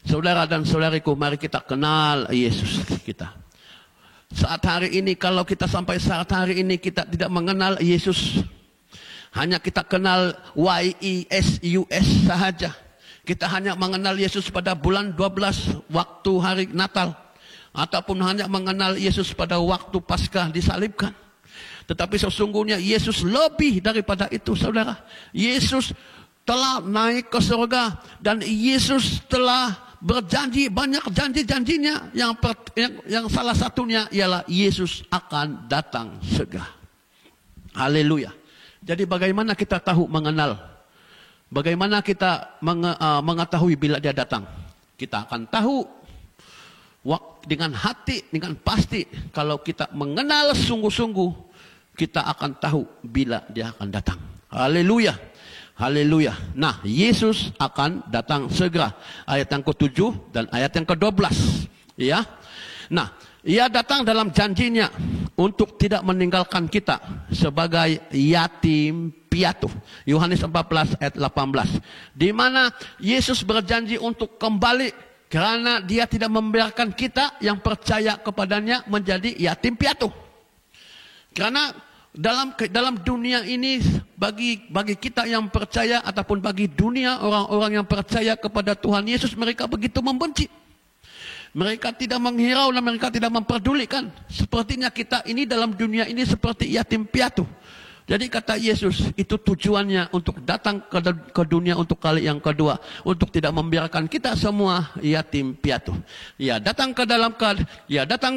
Saudara dan saudariku, mari kita kenal Yesus kita. Saat hari ini, kalau kita sampai saat hari ini kita tidak mengenal Yesus, hanya kita kenal YESUS sahaja. Kita hanya mengenal Yesus pada bulan 12 waktu hari Natal, ataupun hanya mengenal Yesus pada waktu Paskah disalibkan. Tetapi sesungguhnya Yesus lebih daripada itu, saudara. Yesus telah naik ke surga dan Yesus telah berjanji, banyak janji-janjinya, yang salah satunya ialah Yesus akan datang segera. Haleluya. Jadi bagaimana kita tahu mengenal? Bagaimana kita mengetahui bila Dia datang? Kita akan tahu dengan hati, dengan pasti. Kalau kita mengenal sungguh-sungguh, kita akan tahu bila Dia akan datang. Haleluya. Haleluya. Nah, Yesus akan datang segera. Ayat yang ke-7 dan ayat yang ke-12. Ya. Nah, Ia datang dalam janjinya untuk tidak meninggalkan kita sebagai yatim piatu. Yohanes 14 ayat 18. Di mana Yesus berjanji untuk kembali karena Dia tidak membiarkan kita yang percaya kepadanya menjadi yatim piatu. Karena dalam dunia ini, bagi kita yang percaya ataupun bagi dunia orang-orang yang percaya kepada Tuhan Yesus, mereka begitu membenci. Mereka tidak menghirau dan mereka tidak memperdulikan. Sepertinya kita ini dalam dunia ini seperti yatim piatu. Jadi kata Yesus, itu tujuannya untuk datang ke dunia untuk kali yang kedua, untuk tidak membiarkan kita semua yatim piatu. Ya datang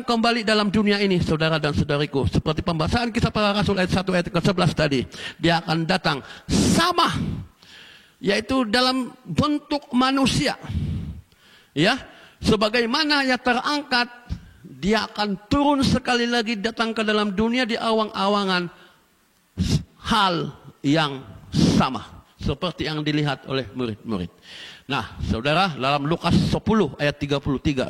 kembali dalam dunia ini, saudara dan saudariku. Seperti pembahasan Kisah Para Rasul ayat 1 ayat ke-11 tadi, Dia akan datang sama, yaitu dalam bentuk manusia. Ya, sebagaimana Ia terangkat, Dia akan turun sekali lagi datang ke dalam dunia di awang-awangan. Hal yang sama seperti yang dilihat oleh murid-murid. Nah, saudara, dalam Lukas 10 ayat 33,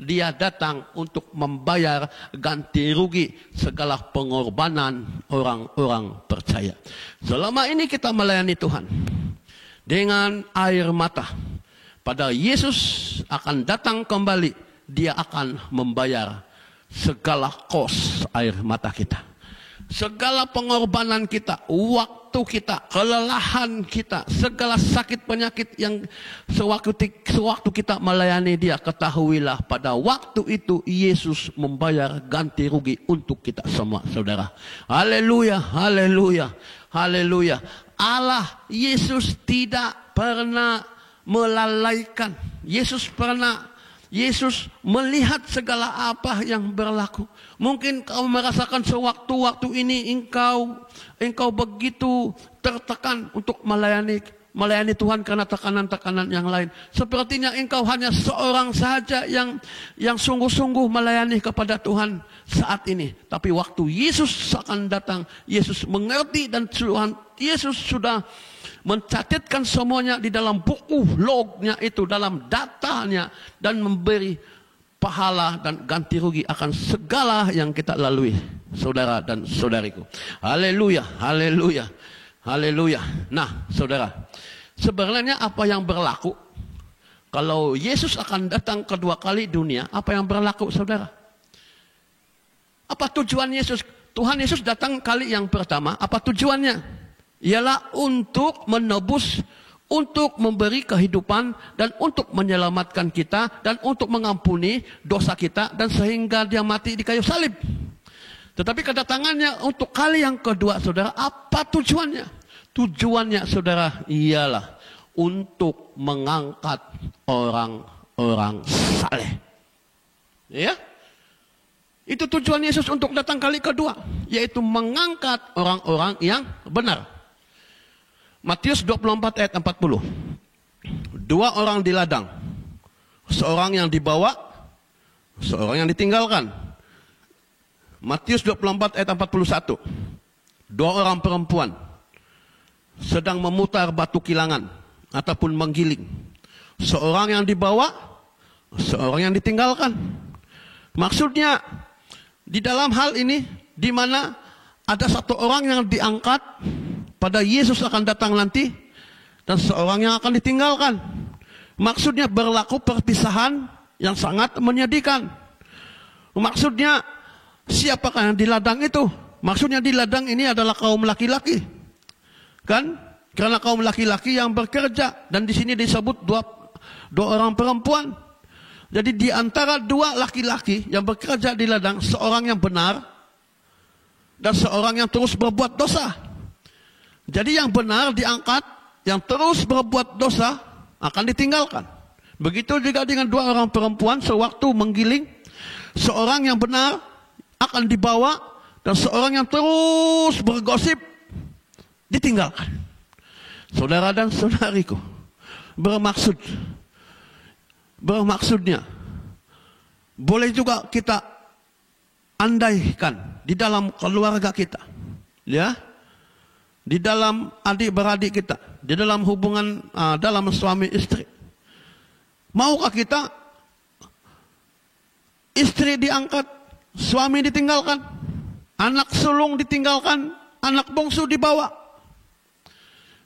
Dia datang untuk membayar ganti rugi segala pengorbanan orang-orang percaya. Selama ini kita melayani Tuhan dengan air mata. Pada Yesus akan datang kembali, Dia akan membayar segala kos air mata kita. Segala pengorbanan kita, waktu kita, kelelahan kita, segala sakit penyakit yang sewaktu kita melayani Dia, ketahuilah pada waktu itu Yesus membayar ganti rugi untuk kita semua, saudara. Haleluya, haleluya, haleluya. Allah, Yesus tidak pernah melalaikan. Yesus melihat segala apa yang berlaku. Mungkin kau merasakan sewaktu-waktu ini engkau begitu tertekan untuk melayani Tuhan karena tekanan-tekanan yang lain. Sepertinya engkau hanya seorang saja yang sungguh-sungguh melayani kepada Tuhan saat ini. Tapi waktu Yesus akan datang, Yesus mengerti dan Tuhan Yesus sudah mencatatkan semuanya di dalam buku lognya itu, dalam datanya, dan memberi pahala dan ganti rugi akan segala yang kita lalui, saudara dan saudariku. Haleluya, haleluya, haleluya. Nah, saudara, sebenarnya apa yang berlaku kalau Yesus akan datang kedua kali dunia? Apa yang berlaku, saudara? Apa tujuan Yesus? Tuhan Yesus datang kali yang pertama, apa tujuannya? Ialah untuk menebus, untuk memberi kehidupan, dan untuk menyelamatkan kita, dan untuk mengampuni dosa kita, dan sehingga dia mati di kayu salib. Tetapi kedatangannya untuk kali yang kedua, saudara, apa tujuannya? Tujuannya, saudara, ialah untuk mengangkat orang-orang saleh. Ya? Itu tujuan Yesus untuk datang kali kedua, yaitu mengangkat orang-orang yang benar. Matius 24 ayat 40. 2 orang di ladang, seorang yang dibawa, seorang yang ditinggalkan. Matius 24 ayat 41. 2 orang perempuan sedang memutar batu kilangan ataupun menggiling. Seorang yang dibawa, seorang yang ditinggalkan. Maksudnya, di dalam hal ini, di mana ada satu orang yang diangkat, pada Yesus akan datang nanti, dan seorang yang akan ditinggalkan. Maksudnya berlaku perpisahan yang sangat menyedihkan. Maksudnya, siapakah yang di ladang itu? Maksudnya di ladang ini adalah kaum laki-laki. Kan? Karena kaum laki-laki yang bekerja, dan di sini disebut dua orang perempuan. Jadi di antara 2 laki-laki yang bekerja di ladang, seorang yang benar dan seorang yang terus berbuat dosa. Jadi yang benar diangkat, yang terus berbuat dosa akan ditinggalkan. Begitu juga dengan 2 orang perempuan sewaktu menggiling, seorang yang benar akan dibawa dan seorang yang terus bergosip ditinggalkan. Saudara dan saudariku, bermaksudnya boleh juga kita andaikan di dalam keluarga kita, ya, di dalam adik-beradik kita, di dalam hubungan dalam suami istri. Maukah kita istri diangkat, suami ditinggalkan, anak sulung ditinggalkan, anak bungsu dibawa?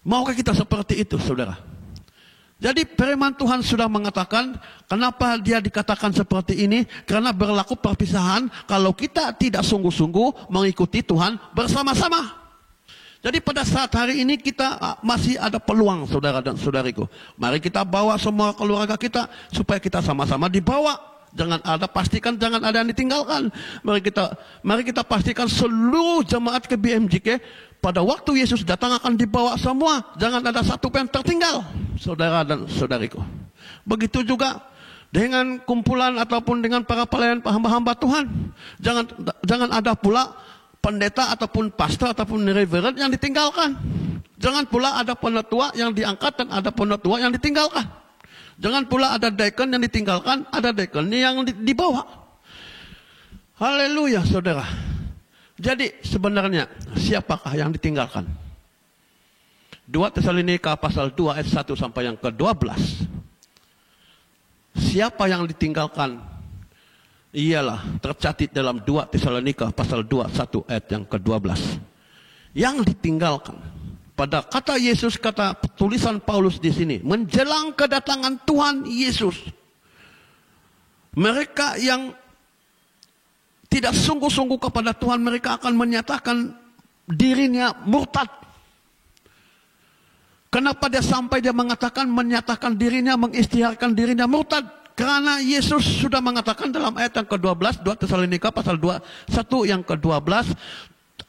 Maukah kita seperti itu, saudara? Jadi firman Tuhan sudah mengatakan, kenapa dia dikatakan seperti ini? Karena berlaku perpisahan kalau kita tidak sungguh-sungguh mengikuti Tuhan bersama-sama. Jadi pada saat hari ini kita masih ada peluang, saudara dan saudariku. Mari kita bawa semua keluarga kita supaya kita sama-sama dibawa. Jangan jangan ada yang ditinggalkan. Mari kita pastikan seluruh jemaat ke BMJK pada waktu Yesus datang akan dibawa semua. Jangan ada satu pun yang tertinggal, saudara dan saudariku. Begitu juga dengan kumpulan ataupun dengan para pelayan hamba-hamba Tuhan. Jangan ada pula pendeta ataupun pastor ataupun reverend yang ditinggalkan. Jangan pula ada penatua yang diangkat dan ada penatua yang ditinggalkan. Jangan pula ada deacon yang ditinggalkan, ada deacon yang dibawa. Haleluya, saudara. Jadi sebenarnya siapakah yang ditinggalkan? 2 Tesalonika pasal 2 ayat 1 sampai yang ke-12. Siapa yang ditinggalkan? Ialah tercatat dalam 2 Tesalonika pasal 2 1 ayat yang ke-12. Yang ditinggalkan. Pada kata Yesus, kata tulisan Paulus di sini, menjelang kedatangan Tuhan Yesus, mereka yang tidak sungguh-sungguh kepada Tuhan, mereka akan menyatakan dirinya murtad. Kenapa dia menyatakan dirinya, mengisytiharkan dirinya murtad? Karena Yesus sudah mengatakan dalam ayat yang ke-12, 2 Tesalonika pasal 2, 1 yang ke-12,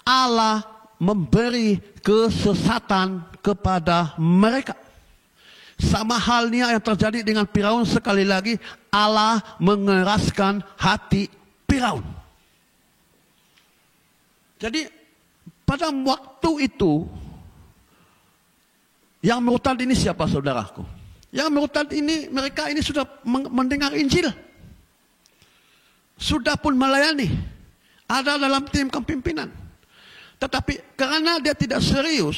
Allah memberi kesesatan kepada mereka. Sama halnya yang terjadi dengan Firaun, sekali lagi Allah mengeraskan hati Firaun. Jadi pada waktu itu yang murtad ini siapa, saudaraku? Yang murtad ini, mereka ini sudah mendengar Injil, sudah pun melayani, ada dalam tim kepimpinan. Tetapi karena dia tidak serius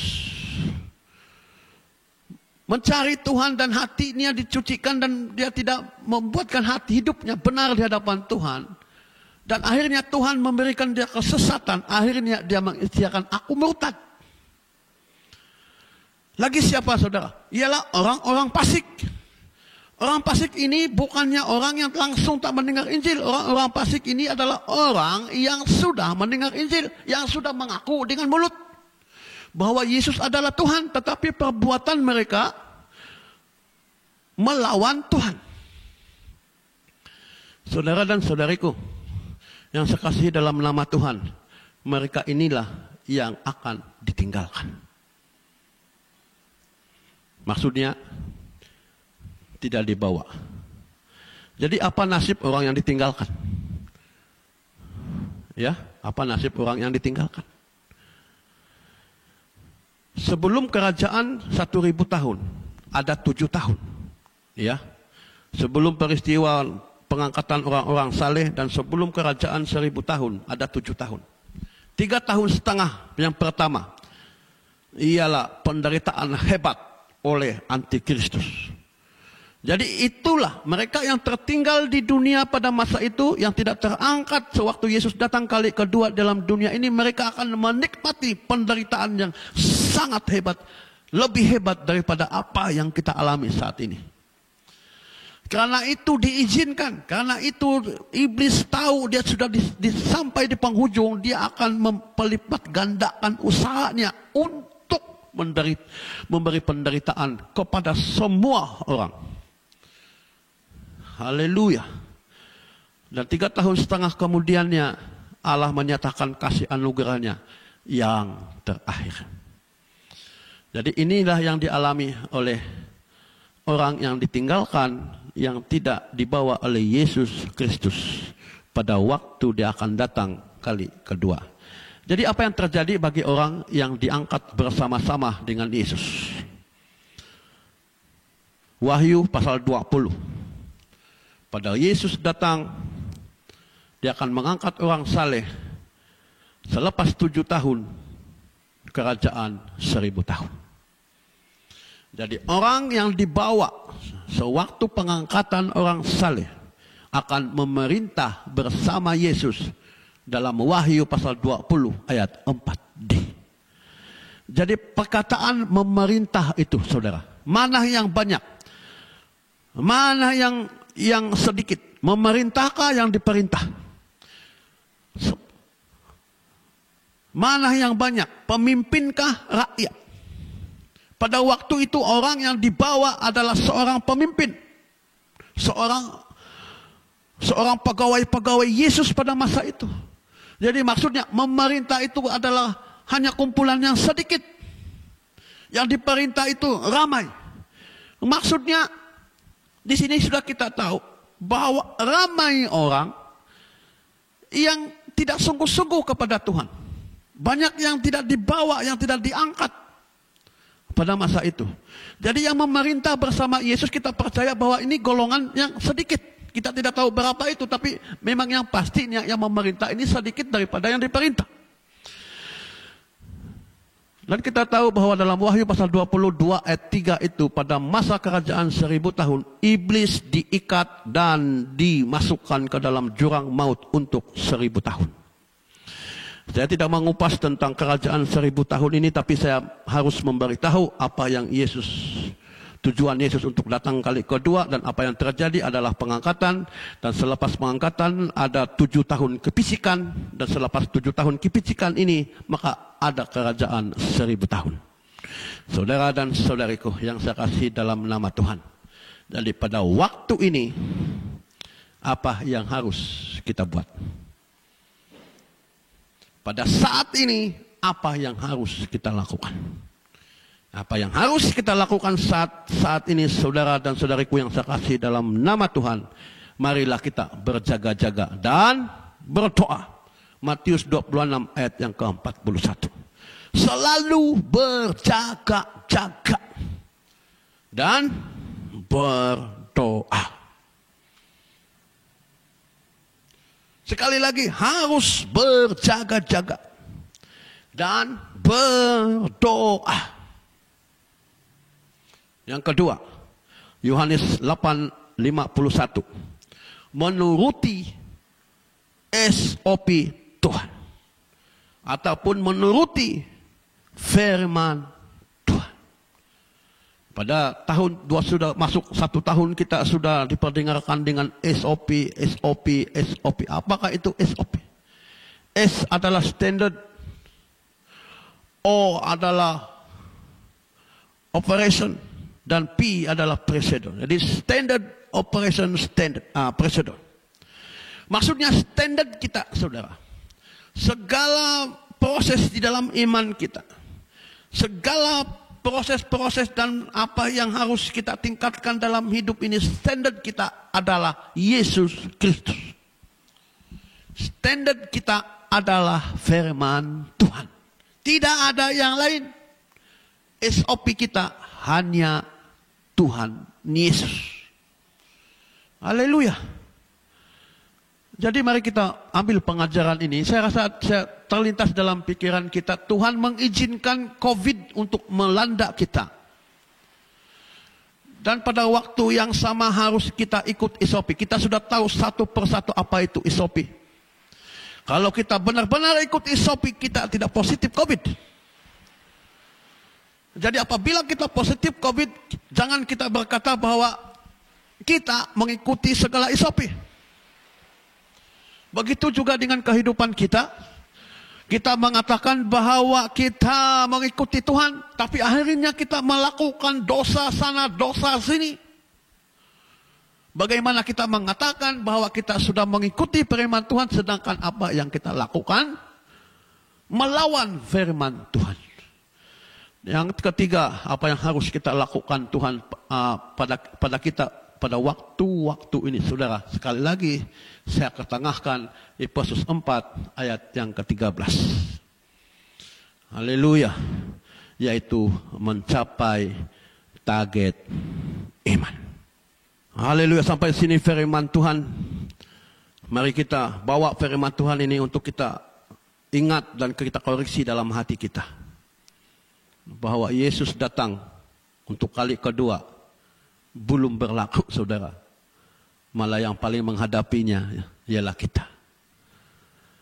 mencari Tuhan dan hatinya dicucikan dan dia tidak membuatkan hati hidupnya benar di hadapan Tuhan. Dan akhirnya Tuhan memberikan dia kesesatan. Akhirnya dia mengistiakan aku murtad. Lagi siapa saudara? Ialah orang-orang fasik. Orang fasik ini bukannya orang yang langsung tak mendengar Injil. Orang-orang fasik ini adalah orang yang sudah mendengar Injil. Yang sudah mengaku dengan mulut bahwa Yesus adalah Tuhan. Tetapi perbuatan mereka melawan Tuhan. Saudara dan saudariku yang saya kasihi dalam nama Tuhan, mereka inilah yang akan ditinggalkan. Maksudnya tidak dibawa. Jadi apa nasib orang yang ditinggalkan? Ya, apa nasib orang yang ditinggalkan? Sebelum kerajaan 1000 tahun, ada 7 tahun. Ya, sebelum peristiwa pengangkatan orang-orang saleh dan sebelum kerajaan 1000 tahun, ada 7 tahun. 3,5 tahun yang pertama ialah penderitaan hebat oleh antikristus. Jadi itulah mereka yang tertinggal di dunia pada masa itu, yang tidak terangkat sewaktu Yesus datang kali kedua dalam dunia ini. Mereka akan menikmati penderitaan yang sangat hebat, lebih hebat daripada apa yang kita alami saat ini. Karena itu diizinkan, karena itu iblis tahu dia sudah sampai di penghujung, dia akan melipat gandakan usahanya untuk memberi penderitaan kepada semua orang. Haleluya. Dan 3,5 tahun kemudiannya Allah menyatakan kasih anugerahnya yang terakhir. Jadi inilah yang dialami oleh orang yang ditinggalkan, yang tidak dibawa oleh Yesus Kristus pada waktu dia akan datang kali kedua. Jadi apa yang terjadi bagi orang yang diangkat bersama-sama dengan Yesus? Wahyu pasal 20. Pada Yesus datang, dia akan mengangkat orang saleh selepas 7 tahun kerajaan 1000 tahun. Jadi orang yang dibawa sewaktu pengangkatan orang saleh akan memerintah bersama Yesus dalam Wahyu pasal 20 ayat 4d. Jadi perkataan memerintah itu saudara, mana yang banyak? Mana yang sedikit? Memerintahkah yang diperintah? Mana yang banyak? Pemimpinkah rakyat? Pada waktu itu orang yang dibawa adalah seorang pemimpin. Seorang pegawai-pegawai Yesus pada masa itu. Jadi maksudnya memerintah itu adalah hanya kumpulan yang sedikit. Yang diperintah itu ramai. Maksudnya di sini sudah kita tahu bahwa ramai orang yang tidak sungguh-sungguh kepada Tuhan. Banyak yang tidak dibawa, yang tidak diangkat pada masa itu. Jadi yang memerintah bersama Yesus, kita percaya bahwa ini golongan yang sedikit. Kita tidak tahu berapa itu, tapi memang yang pastinya yang memerintah ini sedikit daripada yang diperintah. Dan kita tahu bahwa dalam Wahyu pasal 22 ayat 3 itu, pada masa kerajaan 1000 tahun, iblis diikat dan dimasukkan ke dalam jurang maut untuk 1000 tahun. Saya tidak mengupas tentang kerajaan 1000 tahun ini, tapi saya harus memberitahu apa yang tujuan Yesus untuk datang kali kedua, dan apa yang terjadi adalah pengangkatan, dan selepas pengangkatan ada 7 tahun kepicikan, dan selepas 7 tahun kepicikan ini maka ada kerajaan 1000 tahun. Saudara dan saudariku yang saya kasih dalam nama Tuhan, jadi pada waktu ini apa yang harus kita buat? Pada saat ini, apa yang harus kita lakukan? Apa yang harus kita lakukan saat ini, saudara dan saudariku yang saya kasih dalam nama Tuhan? Marilah kita berjaga-jaga dan berdoa. Matius 26 ayat yang ke-41. Selalu berjaga-jaga dan berdoa. Sekali lagi, harus berjaga-jaga dan berdoa. Yang kedua, Yohanes 8:51. Menuruti SOP Tuhan. Ataupun menuruti firman Tuhan. Pada tahun sudah masuk 1 tahun kita sudah diperdengarkan dengan SOP. Apakah itu SOP? S adalah standard, O adalah operation, dan P adalah procedure. Jadi standard, operation, procedure. Maksudnya standard kita, saudara. Segala proses di dalam iman kita, segala proses-proses dan apa yang harus kita tingkatkan dalam hidup ini, standard kita adalah Yesus Kristus. Standard kita adalah firman Tuhan. Tidak ada yang lain. SOP kita hanya Tuhan Yesus. Haleluya. Jadi mari kita ambil pengajaran ini. Saya rasa terlintas dalam pikiran kita, Tuhan mengizinkan COVID untuk melanda kita. Dan pada waktu yang sama harus kita ikut SOP. Kita sudah tahu satu persatu apa itu SOP. Kalau kita benar-benar ikut SOP, kita tidak positif COVID. Jadi apabila kita positif COVID, jangan kita berkata bahwa kita mengikuti segala SOP. Begitu juga dengan kehidupan kita. Kita mengatakan bahwa kita mengikuti Tuhan, tapi akhirnya kita melakukan dosa sana, dosa sini. Bagaimana kita mengatakan bahwa kita sudah mengikuti firman Tuhan, sedangkan apa yang kita lakukan melawan firman Tuhan. Yang ketiga, apa yang harus kita lakukan Tuhan pada kita pada waktu-waktu ini, saudara. Sekali lagi saya ketengahkan Efesus 4 ayat yang ke-13. Haleluya. Yaitu mencapai target iman. Haleluya, sampai sini firman Tuhan. Mari kita bawa firman Tuhan ini untuk kita ingat dan kita koreksi dalam hati kita. Bahwa Yesus datang untuk kali kedua belum berlaku, saudara. Malah yang paling menghadapinya ialah kita.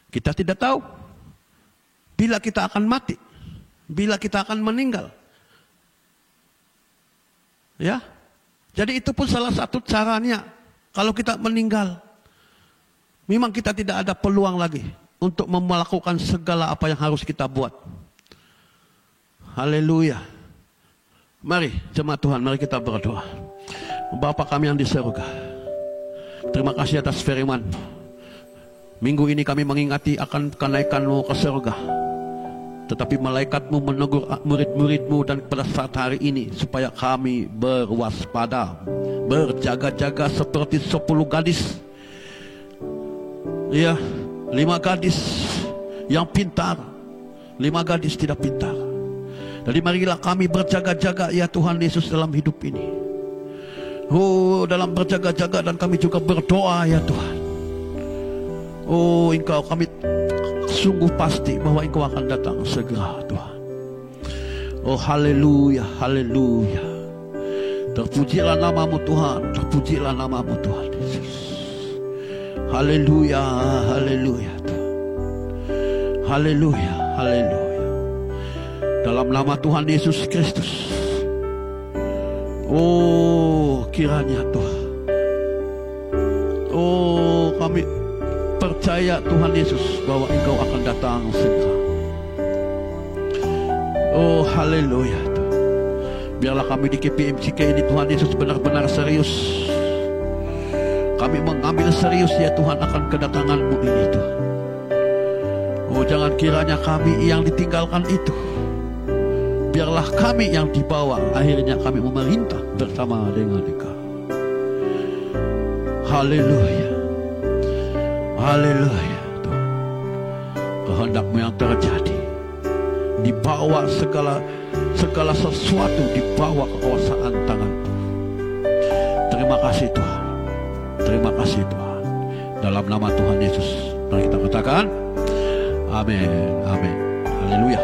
Kita tidak tahu bila kita akan mati, bila kita akan meninggal. Ya. Jadi itu pun salah satu caranya. Kalau kita meninggal, memang kita tidak ada peluang lagi untuk melakukan segala apa yang harus kita buat. Haleluya. Mari jemaat Tuhan, mari kita berdoa. Bapa kami yang di surga, terima kasih atas firman. Minggu ini kami mengingati akan kenaikan-Mu ke surga. Tetapi malaikat-Mu menegur murid-murid-Mu dan pada saat hari ini supaya kami berwaspada, berjaga-jaga seperti 10 gadis. Ya, 5 gadis yang pintar, 5 gadis tidak pintar. Jadi marilah kami berjaga-jaga ya Tuhan Yesus dalam hidup ini. Oh, dalam berjaga-jaga, dan kami juga berdoa ya Tuhan. Oh, Engkau, kami sungguh pasti bahwa Engkau akan datang segera Tuhan. Oh haleluya, haleluya. Terpujilah nama-Mu Tuhan, terpujilah nama-Mu Tuhan Yesus. Haleluya, haleluya Tuhan. Haleluya, haleluya. Dalam nama Tuhan Yesus Kristus. Oh kiranya Tuhan. Oh kami percaya Tuhan Yesus bahwa Engkau akan datang segera. Oh haleluya. Biarlah kami di KPMCK ini Tuhan Yesus benar-benar serius. Kami mengambil serius ya Tuhan akan kedatangan-Mu ini Tuhan. Oh jangan kiranya kami yang ditinggalkan itu. Biarlah kami yang dibawa, akhirnya kami memerintah bersama dengan Engkau. Haleluya. Haleluya. Kehendak-Mu yang terjadi. Dibawa segala sesuatu, dibawa kekuasaan tangan-Mu. Terima kasih Tuhan. Terima kasih Tuhan. Dalam nama Tuhan Yesus, mari kita katakan amin. Amin. Haleluya.